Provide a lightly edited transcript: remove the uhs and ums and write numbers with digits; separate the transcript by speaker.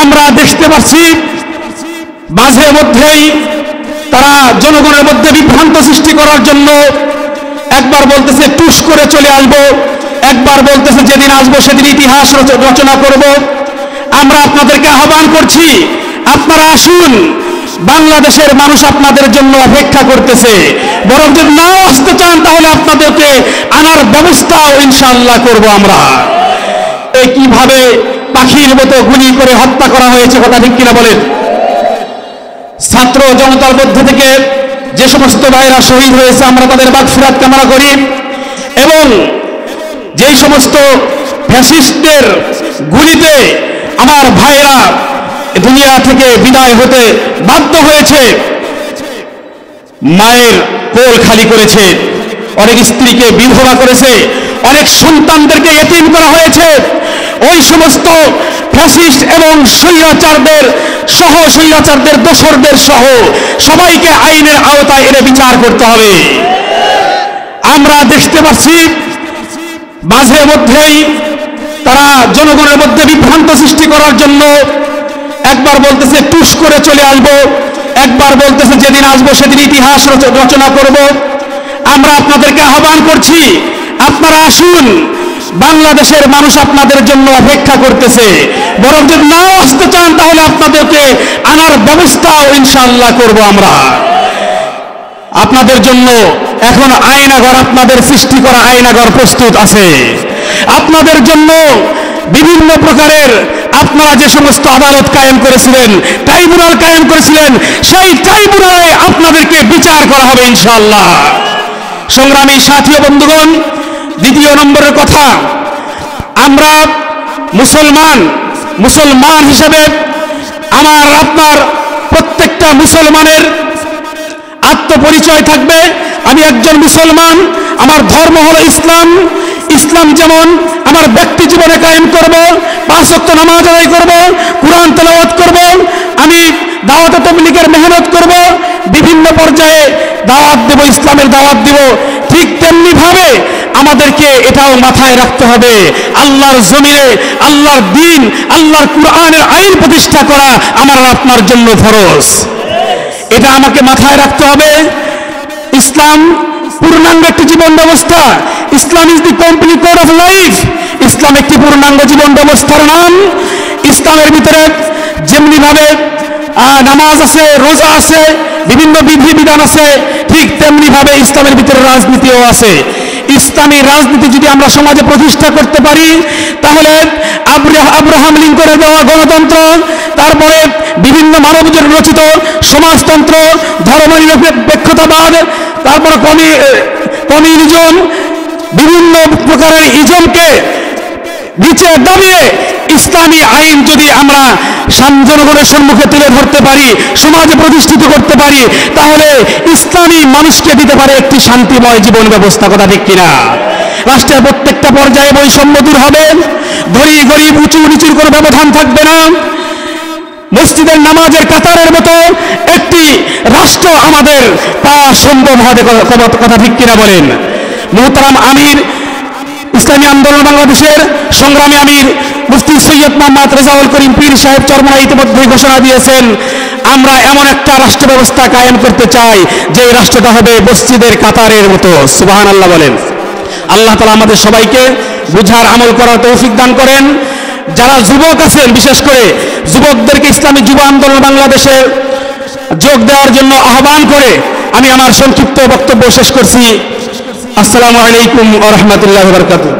Speaker 1: আমরা দেখতে পাচ্ছি মাঝে মধ্যেই তারা জনগণের মধ্যে বিভ্রান্ত সৃষ্টি করার জন্য একবার বলতেছে টুস করে চলে আসবো, একবার বলতেছে যেদিন আসবো সেদিন ইতিহাস রচনা করব। আমরা আপনাদেরকে আহ্বান করছি, আপনারা আসুন, বাংলাদেশের মানুষ আপনাদের জন্য অপেক্ষা করতেছে। বরং যদি নাও আসতে চান তাহলে আপনাদেরকে আনার ব্যবস্থাও ইনশাআল্লাহ করব আমরা। এই কিভাবে পাখির মতো গুলি করে হত্যা করা হয়েছে, কথা ঠিক কিনা বলেন? ছাত্র জনতার মধ্যে থেকে যে সমস্ত ভাইরা শহীদ হয়েছে আমরা তাদের মাগফিরাত কামনা করি, এবং যেই সমস্ত ফ্যাসিস্টদের গুলিতে আমার ভাইরা দুনিয়া থেকে বিদায় হতে বাধ্য হয়েছে, মায়ের কোল খালি করেছে, অনেক স্ত্রীকে বিধবা করেছে, অনেক সন্তানদেরকে এতিম করা হয়েছে, ওই সমস্ত ফ্যাসিস্ট এবং স্বৈরাচারদের সহ স্বৈরাচারদের দোসরদের সহ সবাইকে আইনের আওতায় এনে বিচার করতে হবে। আমরা দেখতে পাচ্ছি মাঝে মধ্যেই তারা জনগণের মধ্যে বিভ্রান্ত সৃষ্টি করার জন্য একবার বলতেছে টুস করে চলে আসবো, একবার বলতেছে যেদিন আসবো সেদিন ইতিহাস রচনা করব। আমরা আপনাদেরকে আহ্বান করছি, আপনারা আসুন, বাংলাদেশের মানুষ আপনাদের জন্য অপেক্ষা করতেছে। বরং যদি নাও আসতে চান তাহলে আপনাদেরকে আনার ব্যবস্থাও ইনশাআল্লাহ করব আমরা। আপনাদের জন্য এখন আয়নাঘর, আপনাদের সৃষ্টি করা আয়নাঘর প্রস্তুত আছে। আপনাদের জন্য বিভিন্ন প্রকারের আপনারা যে সমস্ত আদালত কায়েম করেছিলেন, ট্রাইব্যুনাল কায়েম করেছিলেন, সেই ট্রাইব্যুনালে আপনাদেরকে বিচার করা হবে ইনশাআল্লাহ। সংগ্রামী সাথী ও বন্ধুগণ, দ্বিতীয় নম্বরের কথা, আমরা মুসলমান হিসেবে আমার আপনার প্রত্যেকটা মুসলমানের আত্মপরিচয় থাকবে। আমি একজন মুসলমান, আমার ধর্ম হলো ইসলাম। ইসলাম যেমন আমার ব্যক্তি জীবনে কায়েম করব, 5 ওয়াক্ত নামাজ আদায় করব, কুরআন তেলাওয়াত করব, আমি দাওয়াত তাবলীগের মেহনত করব, বিভিন্ন পর্যায়ে দাওয়াত দেব, ইসলামের দাওয়াত দিব। ঠিক তেমনি ভাবে আমাদেরকে এটাও মাথায় রাখতে হবে, আল্লাহর জমিনে আল্লাহর দ্বীন, আল্লাহর কুরআনের আইন প্রতিষ্ঠা করা আমার আপনার জন্য ফরজ। এটা আমাকে মাথায় রাখতে হবে। ইসলাম পূর্ণাঙ্গ একটি জীবন ব্যবস্থা। Islam is the complete code of life. ইসলাম একটি পূর্ণাঙ্গ জীবন ব্যবস্থার নাম। ইসলামের ভিতরে যেমনি ভাবে নামাজ আছে, রোজা আছে, বিভিন্ন বিধি বিধান আছে, ঠিক তেমনি ভাবে ইসলামের ভিতরে রাজনীতিও আছে। ইসলামী রাজনীতি যদি আমরা সমাজে প্রতিষ্ঠা করতে পারি তাহলে আব্রাহাম লিঙ্কনের দেওয়া গণতন্ত্র, তারপরে বিভিন্ন মানবজনের রচিত সমাজতন্ত্র, ধর্মনিরপেক্ষতাবাদ, তারপরে কমিউনিজম, বিভিন্ন প্রকারের ইজমকে নিচে দাবিয়ে ইসলামী আইন যদি আমরা জনগণের সম্মুখে তুলে ধরতে পারি, সমাজে প্রতিষ্ঠিত করতে পারি, তাহলে ইসলামী মানুষকে দিতে পারে একটি শান্তিময় জীবন ব্যবস্থা, কথা ঠিক কিনা? রাষ্ট্রের প্রত্যেকটা পর্যায়ে বৈষম্য দূর হবে, ধনী গরিব উঁচু নিচুর কোনো ব্যবধান থাকবে না। মসজিদের নামাজের কাতারের মতো একটি রাষ্ট্র আমাদের পাওয়া সম্ভব হবে, কথা ঠিক কিনা বলেন? মোহতারাম আমির, ইসলামী আন্দোলন বাংলাদেশের সংগ্রামী আমির মুফতি সৈয়দ মোহাম্মদ রেজাউল করিম পীর সাহেব চরমোনাই ইতিমধ্যেই ঘোষণা দিয়েছেন, আমরা এমন একটা রাষ্ট্র ব্যবস্থা কায়েম করতে চাই যে রাষ্ট্রটা হবে মসজিদের কাতারের মতো। সুবহানাল্লাহ বলেন। আল্লাহ তাআলা আমাদের সবাইকে বুঝার আমল করার তৌফিক দান করেন। যারা যুবক আছেন, বিশেষ করে যুবকদেরকে ইসলামী যুব আন্দোলন বাংলাদেশে যোগ দেওয়ার জন্য আহ্বান করে আমি আমার সংক্ষিপ্ত বক্তব্য শেষ করছি। আসসালামু আলাইকুম ওয়া রাহমাতুল্লাহি ওয়া বারাকাতুহু।